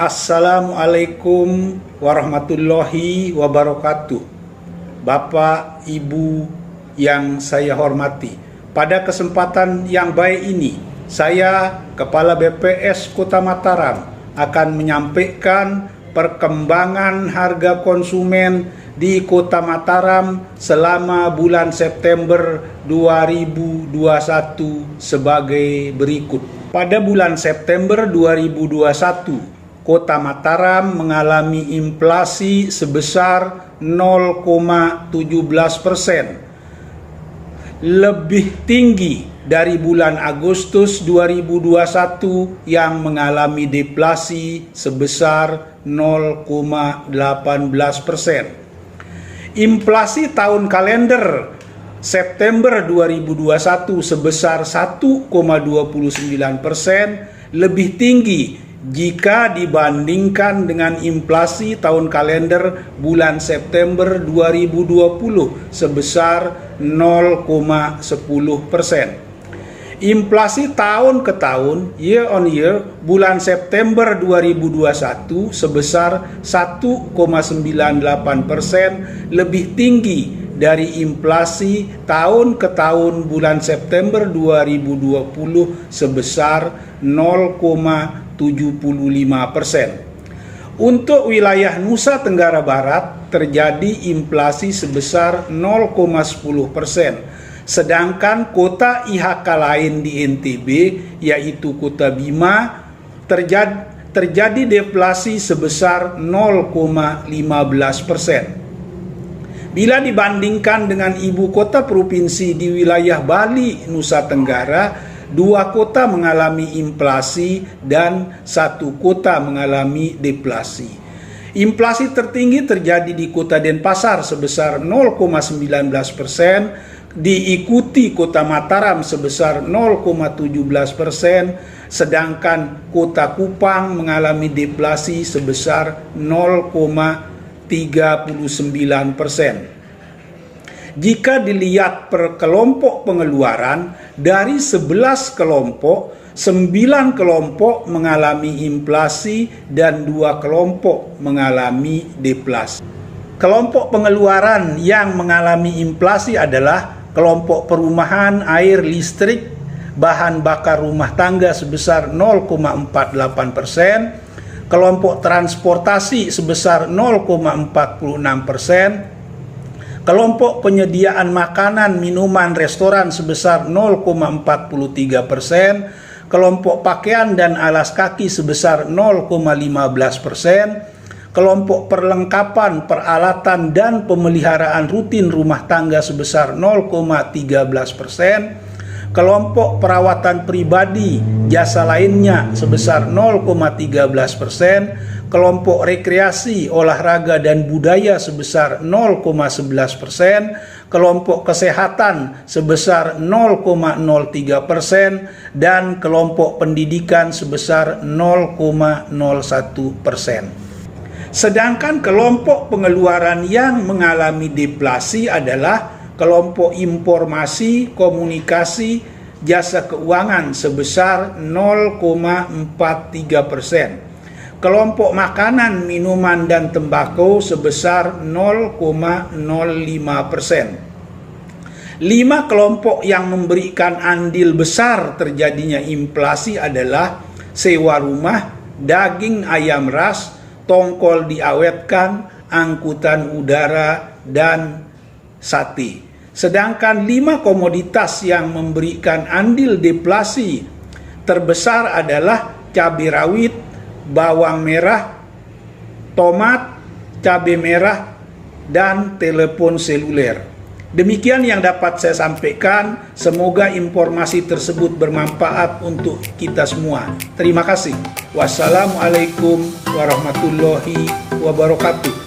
Assalamualaikum warahmatullahi wabarakatuh. Bapak, Ibu yang saya hormati, pada kesempatan yang baik ini, saya, Kepala BPS Kota Mataram, akan menyampaikan perkembangan harga konsumen di Kota Mataram selama bulan September 2021 sebagai berikut. Pada bulan September 2021, Kota Mataram mengalami inflasi sebesar 0,17%, lebih tinggi dari bulan Agustus 2021 yang mengalami deflasi sebesar 0,18%. Inflasi tahun kalender September 2021 sebesar 1,29%, lebih tinggi jika dibandingkan dengan inflasi tahun kalender bulan September 2020 sebesar 0,10%. Inflasi tahun ke tahun, year on year, bulan September 2021 sebesar 1,98%, lebih tinggi dari inflasi tahun ke tahun bulan September 2020 sebesar 0,75%. Untuk wilayah Nusa Tenggara Barat terjadi inflasi sebesar 0,10%. Sedangkan kota IHK lain di NTB, yaitu Kota Bima, terjadi deflasi sebesar 0,15%. Bila dibandingkan dengan ibu kota provinsi di wilayah Bali, Nusa Tenggara, 2 kota mengalami inflasi dan 1 kota mengalami deflasi. Inflasi tertinggi terjadi di Kota Denpasar sebesar 0,19%, diikuti Kota Mataram sebesar 0,17%, sedangkan Kota Kupang mengalami deflasi sebesar 0,39%. Jika dilihat per kelompok pengeluaran, dari 11 kelompok, 9 kelompok mengalami inflasi dan 2 kelompok mengalami deflasi. Kelompok pengeluaran yang mengalami inflasi adalah kelompok perumahan, air, listrik, bahan bakar rumah tangga sebesar 0,48%, kelompok transportasi sebesar 0,46%, kelompok penyediaan makanan, minuman, restoran sebesar 0,43%, kelompok pakaian dan alas kaki sebesar 0,15%, kelompok perlengkapan, peralatan, dan pemeliharaan rutin rumah tangga sebesar 0,13%, kelompok perawatan pribadi, jasa lainnya sebesar 0,13%, kelompok rekreasi, olahraga, dan budaya sebesar 0,11%, kelompok kesehatan sebesar 0,03%, dan kelompok pendidikan sebesar 0,01%. Sedangkan kelompok pengeluaran yang mengalami deflasi adalah kelompok informasi, komunikasi, jasa keuangan sebesar 0,43%. Kelompok makanan, minuman, dan tembakau sebesar 0,05%. 5 kelompok yang memberikan andil besar terjadinya inflasi adalah sewa rumah, daging ayam ras, tongkol diawetkan, angkutan udara, dan sate. Sedangkan 5 komoditas yang memberikan andil deflasi terbesar adalah cabai rawit, bawang merah, tomat, cabai merah, dan telepon seluler. Demikian yang dapat saya sampaikan. Semoga informasi tersebut bermanfaat untuk kita semua. Terima kasih. Wassalamualaikum warahmatullahi wabarakatuh.